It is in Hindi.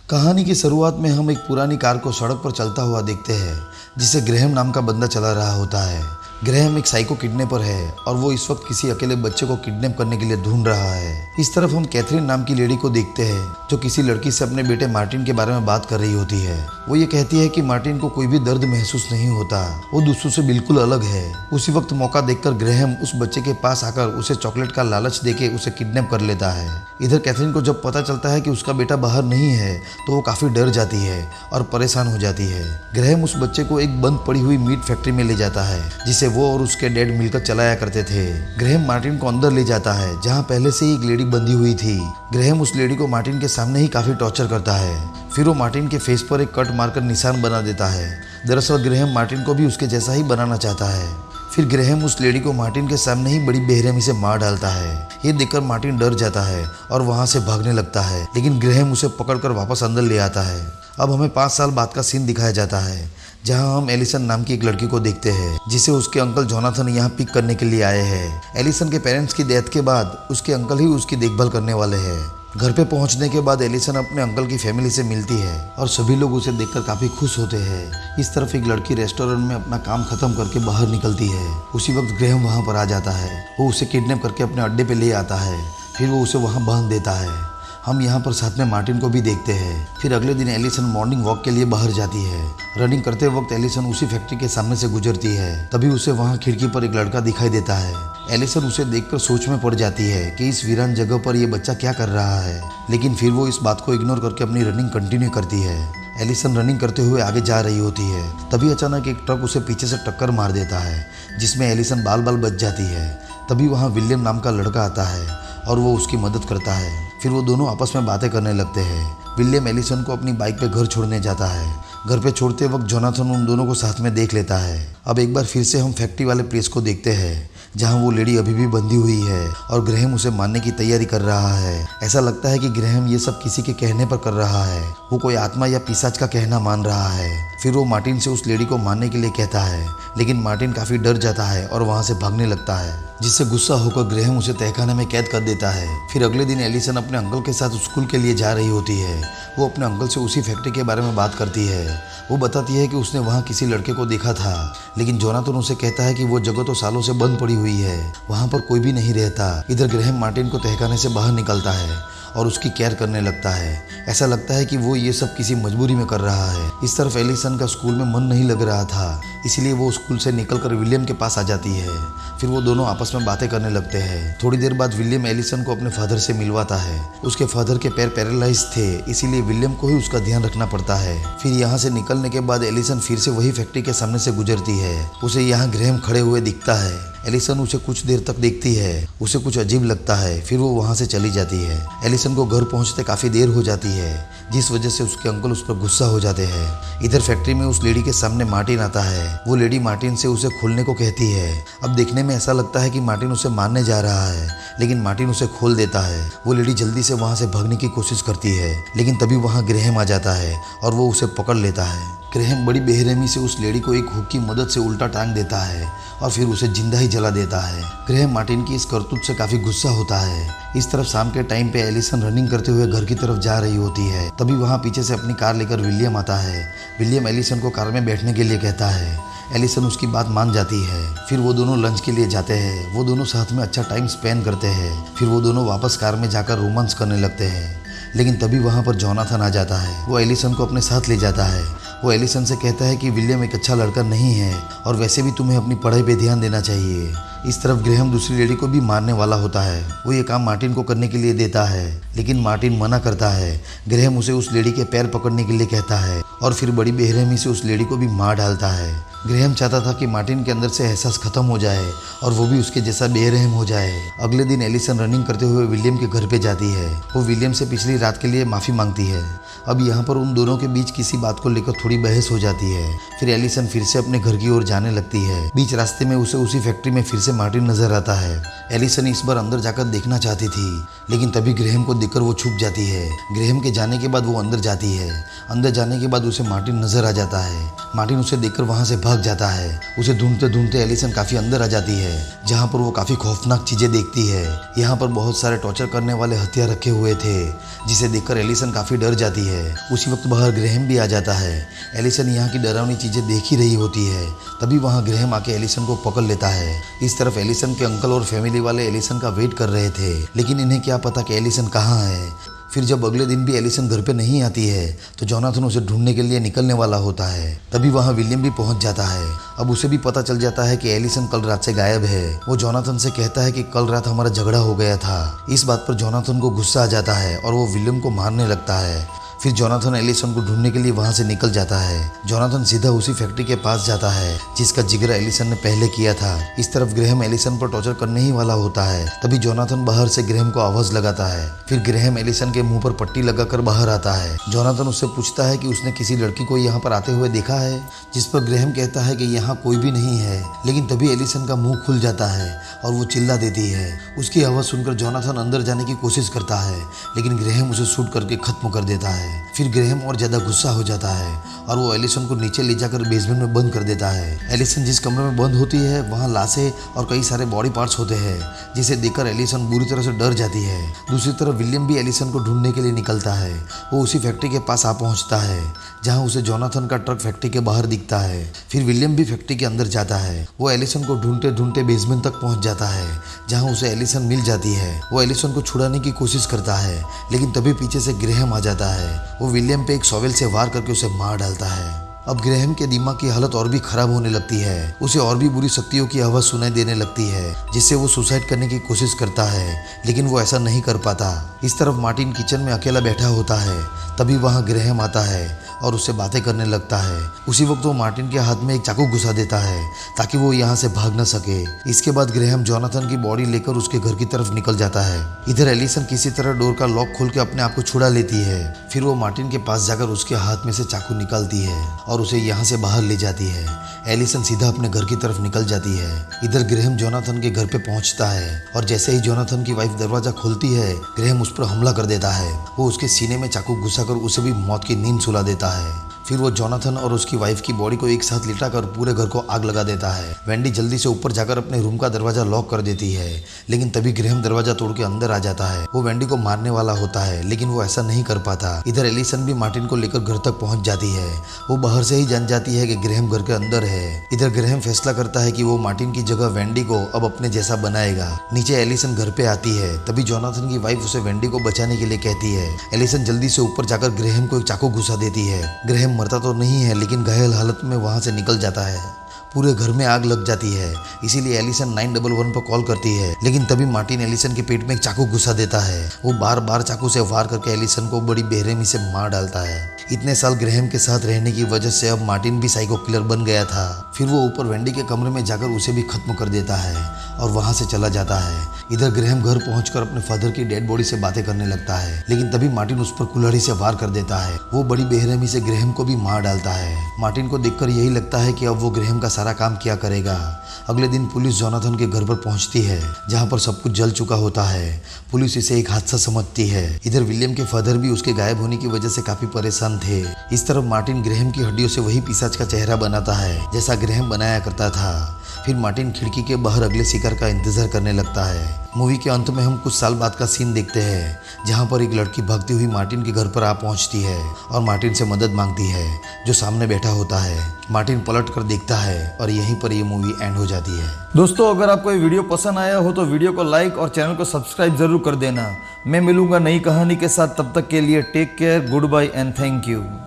कहानी की शुरुआत में हम एक पुरानी कार को सड़क पर चलता हुआ देखते हैं जिसे ग्रेहम नाम का बंदा चला रहा होता है। ग्रेहम एक साइको किडनैपर है और वो इस वक्त किसी अकेले बच्चे को किडनैप करने के लिए ढूंढ रहा है। इस तरफ हम कैथरीन नाम की लेडी को देखते हैं जो किसी लड़की से अपने बेटे मार्टिन के बारे में बात कर रही होती है। वो ये कहती है कि मार्टिन को कोई भी दर्द महसूस नहीं होता, वो दूसरों से बिल्कुल अलग है। उसी वक्त मौका देखकर ग्रेहम उस बच्चे के पास आकर उसे चॉकलेट का लालच देके उसे किडनैप कर लेता है। इधर कैथरीन को जब पता चलता है कि उसका बेटा बाहर नहीं है तो वो काफी डर जाती है और परेशान हो जाती है। ग्रेहम उस बच्चे को एक बंद पड़ी हुई मीट फैक्ट्री में ले जाता है जिसे वो और उसके डैड मिलकर चलाया करते थे। ग्रेहम मार्टिन को अंदर ले जाता है जहाँ पहले से ही एक लेडी बंधी हुई थी। ग्रेहम उस लेडी को मार्टिन के सामने ही काफी टॉर्चर करता है। फिर वो मार्टिन के फेस पर एक कट मारकर निशान बना देता है। दरअसल ग्रेहम मार्टिन को भी उसके जैसा ही बनाना चाहता है। फिर ग्रेहम उस लेडी को मार्टिन के सामने ही बड़ी बेरहमी से मार डालता है। ये देखकर मार्टिन डर जाता है और वहां से भागने लगता है, लेकिन ग्रेहम उसे पकड़कर वापस अंदर ले आता है। अब हमें 5 साल बाद का सीन दिखाया जाता है जहां हम एलिसन नाम की एक लड़की को देखते हैं जिसे उसके अंकल जोनाथन यहाँ पिक करने के लिए आए हैं। एलिसन के पेरेंट्स की डेथ के बाद उसके अंकल ही उसकी देखभाल करने वाले हैं। घर पे पहुंचने के बाद एलिसन अपने अंकल की फैमिली से मिलती है और सभी लोग उसे देखकर काफी खुश होते हैं। इस तरफ एक लड़की रेस्टोरेंट में अपना काम खत्म करके बाहर निकलती है। उसी वक्त ग्रेहम वहां पर आ जाता है। वो उसे किडनैप करके अपने अड्डे पे ले आता है। फिर वो उसे वहां बांध देता है। हम यहाँ पर साथ में मार्टिन को भी देखते हैं। फिर अगले दिन एलिसन मॉर्निंग वॉक के लिए बाहर जाती है। रनिंग करते वक्त एलिसन उसी फैक्ट्री के सामने से गुजरती है। तभी उसे वहाँ खिड़की पर एक लड़का दिखाई देता है। एलिसन उसे देखकर सोच में पड़ जाती है कि इस वीरान जगह पर यह बच्चा क्या कर रहा है, लेकिन फिर वो इस बात को इग्नोर करके अपनी रनिंग कंटिन्यू करती है। एलिसन रनिंग करते हुए आगे जा रही होती है। तभी अचानक एक ट्रक उसे पीछे से टक्कर मार देता है जिसमें एलिसन बाल बाल बच जाती है। तभी वहाँ विलियम नाम का लड़का आता है और वो उसकी मदद करता है। फिर वो दोनों आपस में बातें करने लगते हैं। विलियम एलिसन को अपनी बाइक पे घर छोड़ने जाता है। घर पे छोड़ते वक्त जोनाथन उन दोनों को साथ में देख लेता है। अब एक बार फिर से हम फैक्ट्री वाले प्लेस को देखते हैं जहां वो लेडी अभी भी बंधी हुई है और ग्रेहम उसे मारने की तैयारी कर रहा है। ऐसा लगता है कि ग्रेहम ये सब किसी के कहने पर कर रहा है। वो कोई आत्मा या पिशाच का कहना मान रहा है। फिर वो मार्टिन से उस लेडी को मारने के लिए कहता है, लेकिन मार्टिन काफी डर जाता है और वहां से भागने लगता है, जिससे गुस्सा होकर ग्रेहम उसे तहखाने में कैद कर देता है। फिर अगले दिन एलिसन अपने अंकल के साथ स्कूल के लिए जा रही होती है। वो अपने अंकल से उसी फैक्ट्री के बारे में बात करती है। वो बताती है कि उसने वहाँ किसी लड़के को देखा था, लेकिन जोनाथन उसे कहता है कि वो जगह तो सालों से बंद पड़ी हुई है, वहाँ पर कोई भी नहीं रहता। इधर ग्रेहम मार्टिन को तहखाने से बाहर निकलता है और उसकी केयर करने लगता है। ऐसा लगता है कि वो ये सब किसी मजबूरी में कर रहा है। इस तरफ एलिसन का स्कूल में मन नहीं लग रहा था, इसलिए वो स्कूल से निकलकर विलियम के पास आ जाती है। फिर वो दोनों आपस में बातें करने लगते हैं। थोड़ी देर बाद विलियम एलिसन को अपने फादर से मिलवाता है। उसके फादर के पैर पैरालाइज थे, इसीलिए विलियम को ही उसका ध्यान रखना पड़ता है। फिर यहाँ से निकलने के बाद एलिसन फिर से वही फैक्ट्री के सामने से गुजरती है। उसे यहाँ ग्रेहम खड़े हुए दिखता है। एलिसन उसे कुछ देर तक देखती है। उसे कुछ अजीब लगता है। फिर वो वहाँ से चली जाती है। एलिसन को घर पहुँचते काफ़ी देर हो जाती है, जिस वजह से उसके अंकल उस पर गुस्सा हो जाते हैं। इधर फैक्ट्री में उस लेडी के सामने मार्टिन आता है। वो लेडी मार्टिन से उसे खोलने को कहती है। अब देखने में ऐसा लगता है कि मार्टिन उसे मारने जा रहा है, लेकिन मार्टिन उसे खोल देता है। वो लेडी जल्दी से वहाँ से भागने की कोशिश करती है, लेकिन तभी वहाँ ग्रेहम आ जाता है और वो उसे पकड़ लेता है। ग्रेहम बड़ी बेरहमी से उस लेडी को एक हुक की मदद से उल्टा टांग देता है और फिर उसे जिंदा ही जला देता है। ग्रेहम मार्टिन की इस करतूत से काफी गुस्सा होता है। इस तरफ शाम के टाइम पे एलिसन रनिंग करते हुए घर की तरफ जा रही होती है। तभी वहाँ पीछे से अपनी कार लेकर विलियम आता है। विलियम एलिसन को कार में बैठने के लिए कहता है। एलिसन उसकी बात मान जाती है। फिर वो दोनों लंच के लिए जाते हैं। वो दोनों साथ में अच्छा टाइम स्पेंड करते हैं। फिर वो दोनों वापस कार में जाकर रोमांस करने लगते हैं, लेकिन तभी वहाँ पर जोनाथन आ जाता है। वो एलिसन को अपने साथ ले जाता है। वो एलिसन से कहता है कि विलियम एक अच्छा लड़का नहीं है और वैसे भी तुम्हें अपनी पढ़ाई पे ध्यान देना चाहिए। इस तरफ ग्रेहम दूसरी लेडी को भी मारने वाला होता है। वो ये काम मार्टिन को करने के लिए देता है, लेकिन मार्टिन मना करता है। ग्रेहम उसे उस लेडी के पैर पकड़ने के लिए कहता है और फिर बड़ी बेरहमी से उस लेडी को भी मार डालता है। ग्रेहम चाहता था कि मार्टिन के अंदर से एहसास खत्म हो जाए और वो भी उसके जैसा बेरहम हो जाए। अगले दिन एलिसन रनिंग करते हुए विलियम के घर पे जाती है। वो विलियम से पिछली रात के लिए माफ़ी मांगती है। अब यहाँ पर उन दोनों के बीच किसी बात को लेकर थोड़ी बहस हो जाती है। फिर एलिसन फिर से अपने घर की ओर जाने लगती है। बीच रास्ते में उसे उसी फैक्ट्री में फिर से मार्टिन नजर आता है। एलिसन इस बार अंदर जाकर देखना चाहती थी, लेकिन तभी ग्रेहम को देखकर वो छुप जाती है। ग्रेहम के जाने के बाद वो अंदर जाती है। अंदर जाने के बाद उसे मार्टिन नजर आ जाता है। मार्टिन उसे देखकर वहाँ से भाग जाता है। उसे ढूंढते ढूंढते एलिसन काफी अंदर आ जाती है, जहाँ पर वो काफी खौफनाक चीजें देखती है। यहाँ पर बहुत सारे टॉर्चर करने वाले हथियार रखे हुए थे, जिसे देखकर एलिसन काफी डर जाती है। उसी वक्त बाहर ग्रेहम भी आ जाता है। एलिसन यहाँ की डरावनी चीजें देख ही रही होती है, तभी वहाँ ग्रेहम आके एलिसन को पकड़ लेता है। इस तरफ एलिसन के अंकल और फैमिली वाले एलिसन का वेट कर रहे थे, लेकिन इन्हें क्या पता कि एलिसन कहाँ है। फिर जब अगले दिन भी एलिसन घर पे नहीं आती है तो जोनाथन उसे ढूंढने के लिए निकलने वाला होता है। तभी वहाँ विलियम भी पहुंच जाता है। अब उसे भी पता चल जाता है कि एलिसन कल रात से गायब है। वो जोनाथन से कहता है कि कल रात हमारा झगड़ा हो गया था। इस बात पर जोनाथन को गुस्सा आ जाता है और वो विलियम को मारने लगता है। फिर जोनाथन एलिसन को ढूंढने के लिए वहां से निकल जाता है। जोनाथन सीधा उसी फैक्ट्री के पास जाता है जिसका जिक्र एलिसन ने पहले किया था। इस तरफ ग्रेहम एलिसन पर टॉर्चर करने ही वाला होता है, तभी जोनाथन बाहर से ग्रेहम को आवाज लगाता है। फिर ग्रेहम एलिसन के मुंह पर पट्टी लगाकर बाहर आता है। जोनाथन उससे पूछता है कि उसने किसी लड़की को यहाँ पर आते हुए देखा है, जिस पर ग्रेहम कहता है कि यहाँ कोई भी नहीं है। लेकिन तभी एलिसन का मुंह खुल जाता है और वो चिल्ला देती है। उसकी आवाज सुनकर जोनाथन अंदर जाने की कोशिश करता है, लेकिन ग्रेहम उसे शूट करके खत्म कर देता है। फिर ग्रेहम और ज्यादा गुस्सा हो जाता है और वो एलिसन को नीचे ले जाकर बेसमेंट में बंद कर देता है। एलिसन जिस कमरे में बंद होती है वहाँ लाशें और कई सारे बॉडी पार्ट्स होते हैं, जिसे देखकर एलिसन बुरी तरह से डर जाती है। दूसरी तरफ विलियम भी एलिसन को ढूंढने के लिए निकलता है। वो उसी फैक्ट्री के पास आ पहुंचता है जहाँ उसे जोनाथन का ट्रक फैक्ट्री के बाहर दिखता है। फिर विलियम भी फैक्ट्री के अंदर जाता है। वो एलिसन को ढूंढते ढूंढते बेसमेंट तक पहुंच जाता है, जहाँ उसे एलिसन मिल जाती है। वो एलिसन को छुड़ाने की कोशिश करता है, लेकिन तभी पीछे से ग्रेहम आ जाता है। वो विलियम पे एक शॉवेल से वार करके उसे मार डालता है। अब ग्रेहम के दिमाग की हालत और भी खराब होने लगती है। उसे और भी बुरी शक्तियों की आवाज सुनाई देने लगती है, जिससे वो सुसाइड करने की कोशिश करता है, लेकिन वो ऐसा नहीं कर पाता। इस तरफ मार्टिन किचन में अकेला बैठा होता है। तभी वहाँ ग्रेहम आता है और उससे बातें करने लगता है। उसी वक्त वो मार्टिन के हाथ में एक चाकू घुसा देता है ताकि वो यहाँ से भाग न सके। इसके बाद ग्रेहम जोनाथन की बॉडी लेकर उसके घर की तरफ निकल जाता है। इधर एलिसन किसी तरह डोर का लॉक खोल के अपने आप को छुड़ा लेती है। फिर वो मार्टिन के पास जाकर उसके हाथ में से चाकू निकालती है और उसे यहाँ से बाहर ले जाती है। एलिसन सीधा अपने घर की तरफ निकल जाती है। इधर ग्रेहम जोनाथन के घर पे पहुंचता है और जैसे ही जोनाथन की वाइफ दरवाजा खोलती है, ग्रेहम उस पर हमला कर देता है। वो उसके सीने में चाकू घुसाकर उसे भी मौत की नींद सुला देता है। फिर वो जोनाथन और उसकी वाइफ की बॉडी को एक साथ लिटाकर पूरे घर को आग लगा देता है। वेंडी जल्दी से ऊपर जाकर अपने रूम का दरवाजा लॉक कर देती है, लेकिन तभी ग्रेहम दरवाजा तोड़ के अंदर आ जाता है। वो वेंडी को मारने वाला होता है, लेकिन वो ऐसा नहीं कर पाता। इधर एलिसन भी मार्टिन को लेकर घर तक पहुंच जाती है। वो बाहर से ही जान जाती है कि ग्रेहम घर के अंदर है। इधर ग्रेहम फैसला करता है कि वो मार्टिन की जगह वेंडी को अब अपने जैसा बनाएगा। नीचे एलिसन घर पे आती है, तभी जोनाथन की वाइफ उसे वेंडी को बचाने के लिए कहती है। एलिसन जल्दी से ऊपर जाकर ग्रेहम को एक चाकू घुसा देती है। ग्रेहम मरता तो नहीं है, लेकिन घायल हालत में वहां से निकल जाता है। पूरे घर में आग लग जाती है, इसीलिए एलिसन 911 पर कॉल करती है। लेकिन तभी मार्टिन एलिसन के पेट में एक चाकू घुसा देता है। वो बार बार चाकू से वार करके एलिसन को बड़ी बेरहमी से मार डालता है। इतने साल ग्रेहम के साथ रहने की वजह से अब मार्टिन भी साइको किलर बन गया था। फिर वो ऊपर वेंडी के कमरे में जाकर उसे भी खत्म कर देता है और वहां से चला जाता है। इधर ग्रेहम घर पहुंचकर अपने फादर की डेड बॉडी से बातें करने लगता है, लेकिन तभी मार्टिन उस पर कुल्हाड़ी से वार कर देता है। वो बड़ी बेरहमी से ग्रेहम को भी मार डालता है। मार्टिन को देखकर यही लगता है कि अब वो ग्रेहम का सारा काम क्या करेगा। अगले दिन पुलिस जोनाथन के घर पर पहुंचती है, जहां पर सब कुछ जल चुका होता है। पुलिस इसे एक हादसा समझती है। इधर विलियम के फादर भी उसके गायब होने की वजह से काफी परेशान थे। इस तरफ मार्टिन ग्रेहम की हड्डियों से वही पिशाच का चेहरा बनाता है जैसा ग्रेहम बनाया करता था। फिर मार्टिन खिड़की के बाहर अगले शिकार का इंतजार करने लगता है। मूवी के अंत में हम कुछ साल बाद का सीन देखते हैं, जहां पर एक लड़की भागती हुई मार्टिन के घर पर आ पहुंचती है और मार्टिन से मदद मांगती है, जो सामने बैठा होता है। मार्टिन पलट कर देखता है और यहीं पर ये मूवी एंड हो जाती है। दोस्तों, अगर आपको ये वीडियो पसंद आया हो तो वीडियो को लाइक और चैनल को सब्सक्राइब जरूर कर देना। मैं मिलूंगा नई कहानी के साथ, तब तक के लिए take care, goodbye and thank you.